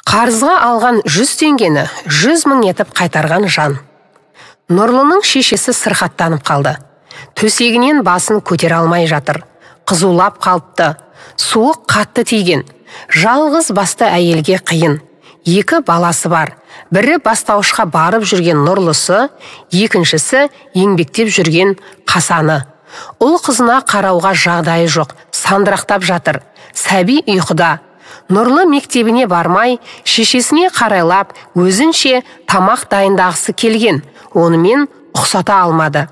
Қарызға алған 100 теңгені 100 мың етіп қайтарған жан. Нұрлының шешесі сырқаттанып қалды. Төсегінен басын көтере алмай жатыр. Қызулап қалыпты. Суық қатты тиген. Жалғыз басты әйелге қиын. 2 баласы бар. Бірі бастауышқа барып жүрген Нұрлысы, екіншісі еңбектеп жүрген Қасаны. Ұл қызына қарауға жағдайы жоқ, сандырақтап жатыр. Сәби ұйқыда. Нұрлы мектебіне бармай, шешесіне қарайлап, өзінше тамақ дайындағысы келген. Онымен ұқсата алмады.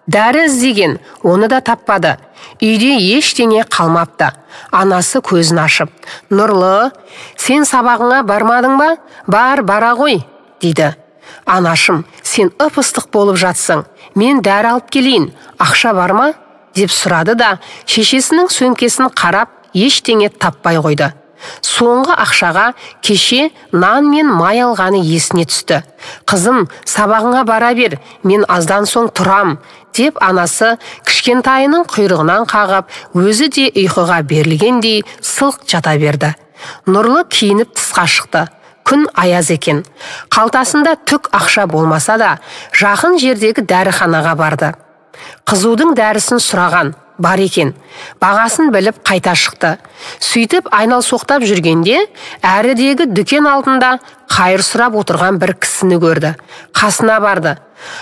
Дәрі іздеген, оны да таппады. Үйде ештеңе қалмапты. Анасы көзін ашып: "Нұрлы, сен сабағыңа бармадың ба? Бара ғой", дейді. "Анашым, сен ып-ыстық болып жатсың. Мен дәрі алып келейін. Ақша бар ма?" деп сұрады да, шешесінің сөмкесін қарап, ештеңе таппай қойды. Соңғы ақшаға кеше нан мен май алғаны есіне түсті. "Қызым, сабағыңа бара бер, мен аздан соң тұрам", деп анасы кішкентайының құйрығынан қағып, өзі де ұйқыға берілгендей сылқ жата берді. Нұрлы киініп тысқа шықты. Күн аяз екен. Қалтасында түк ақша болмаса да, жақын жердегі дәріханаға барды. Қызудың дәрісін сұраған, бар екен. Бағасын біліп қайта шықты. Сөйтіп айналсоқтап жүргенде, әрідегі дүкен алдында қайыр сұрап отырған бір кісіні көрді. Қасына барды.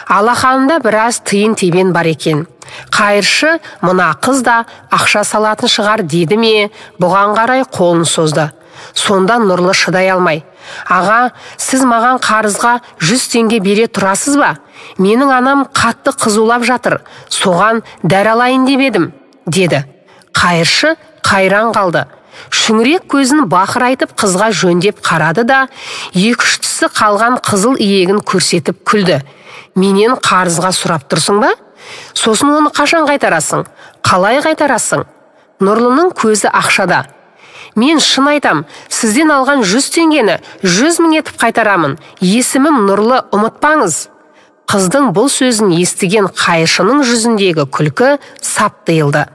Алақанында біраз тиын тебен бар екен. Қайыршы "Мына қыз да ақша салатын шығар" деді ме, бұған қарай қолын созды. Сонда Нұрлы шыдай алмай: "Аға, сіз маған қарызға 100 теңге бере тұрасыз ба? Менің анам қатты қызулап жатыр, соған дәрі алайын деп едім", деді. Қайыршы қайран қалды. Шүңірек көзін бақырайтып қызға жөндеп қарады да, 2-3 қалған қызыл иегін көрсетіп күлді. "Менен қарызға сұрап тұрсың ба? Сосын оны қашан қайтарасың? Қалай қайтарасың?" Нұрлының көзі ақшада. "Мен шын айтам, сізден алған 100 теңгені 100 мың етіп қайтарамын. Есімім Нұрлы, ұмытпаңыз". Қыздың бұл сөзін естіген қайыршының жүзіндегі күлкі сап тыйылды.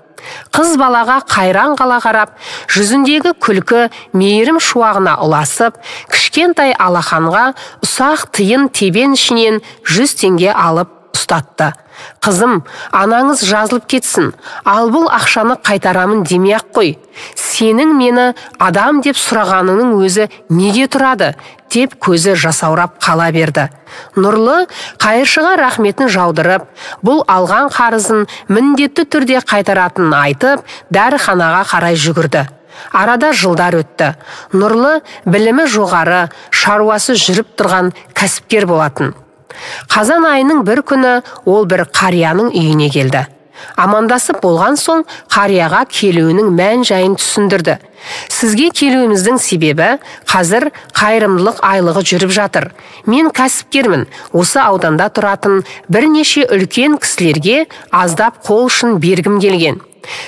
Қыз балаға қайран қала қарап, жүзіндегі күлкі мейірім шуағына ұласып, кішкентай алақанға ұсақ тиын тебен ішінен 100 теңге алып ұстатты. "Қызым, анаңыз жазылып кетсін, ал бұл ақшаны қайтарамын демей-ақ қой. Сенің мені адам деп сұрағанының өзі неге тұрады?" деп көзі жасаурап қала берді. Нұрлы қайыршыға рахметін жаудырып, бұл алған қарызын міндетті түрде қайтаратынын айтып, дәріханаға қарай жүгірді. Арада жылдар өтті. Нұрлы білімі жоғары, шаруасы жүріп тұрған кәсіпкер болатын. Қазан айының бір күні ол бір қарияның үйіне келді. Амандасып болған соң қарияға келуінің мән жайын түсіндірді. "Сізге келуіміздің себебі, қазір қайырымдылық айлығы жүріп жатыр. Мен кәсіпкермін. Осы ауданда тұратын бірнеше үлкен кісілерге аздап қол ұшын бергім келген.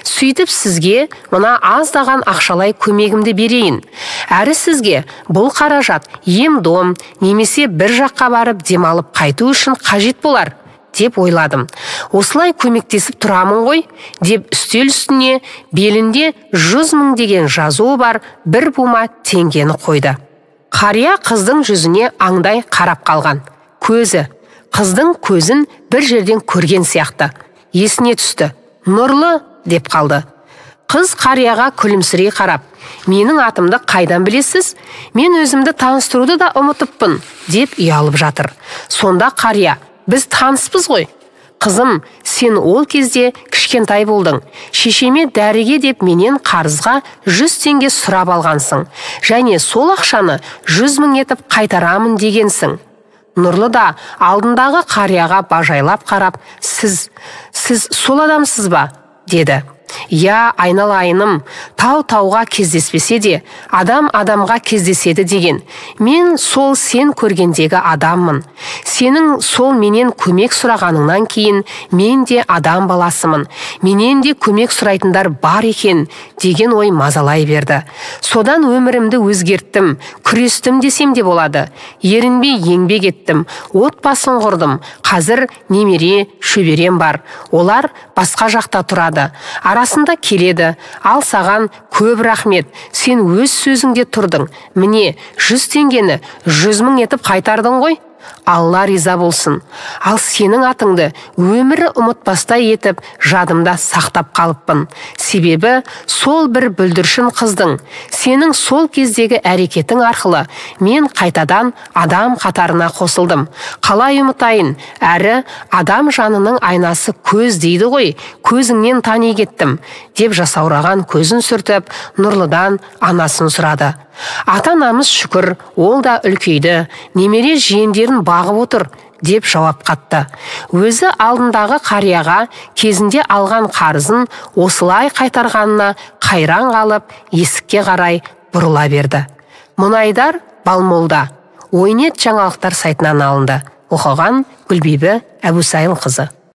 Сөйтіп сізге мына аздаған ақшалай көмегімді берейін. Әрі сізге бұл қаражат ем-дом немесе бір жаққа барып демалып қайту үшін қажет болар", деп ойладым. "Осылай көмектесіп тұрамын ғой", деп үстел үстіне белінде 100 мың деген жазуы бар бір бума теңгені қойды. Қария қыздың жүзіне аңдай қарап қалған. Қыздың көзін бір жерден көрген сияқты. Есіне түсті. "Нұрлы", деп қалды. Қыз қарияға күлімсірей қарап: "Менің атымды қайдан білесіз? Мен өзімді таныстыруды да ұмытыппын", деп ұялып жатыр. Сонда қария: "Біз таныспыз ғой. Қызым, сен ол кезде кішкентай болдың. Шешеме дәріге деп менен қарызға 100 теңге сұрап алғансың. Және сол ақшаны 100 мың етіп қайтарамын дегенсің". Нұрлы да алдындағы қарияға бажайлап қарап: Сіз сол адамсыз ба?" деді. "Я, айналайыным, тау-тауға кездеспесе де, адам адамға кездеседі деген. Мен сол сен көргендегі адаммын. Сенің сол менен көмек сұрағаныңнан кейін мен де адам баласымын. Менен де көмек сұрайтындар бар екен", деген ой мазалай берді. "Содан өмірімді өзгерттім, күрестім десем де болады. Ерінбей еңбек еттім, отбасын құрдым. Қазір немере, шөберем бар. Олар басқа жақта тұрады. расында келеді. Ал саған көп рахмет. Сен өз сөзіңде тұрдың. Міне, 100 теңгені 100 мың етіп қайтардың ғой. Алла риза болсын. Ал сенің атыңды өмірі ұмытпастай етіп жадымда сақтап қалыппын. Себебі сол бір бүлдіршін қыздың сенің сол кездегі әрекетің арқылы мен қайтадан адам қатарына қосылдым. Қалай ұмытайын? Әрі адам жанының айнасы көз дейді ғой. Көзіңнен тани кеттім деп жасаураған көзін сүртіп, Нұрлыдан анасын сұрады. Ата-анамыз шүкір, ол да үлкейді, немере жиендерін бағып отыр деп жауап қатты. Өзі алдындағы қарияға кезінде алған қарызын осылай қайтарғанына қайран қалып, есікке қарай бұрыла берді. Мұнайдар Балмолда. Ойнет жаңалықтар сайтынан алынды. Оқыған Гүлбибі Әбусайылқызы.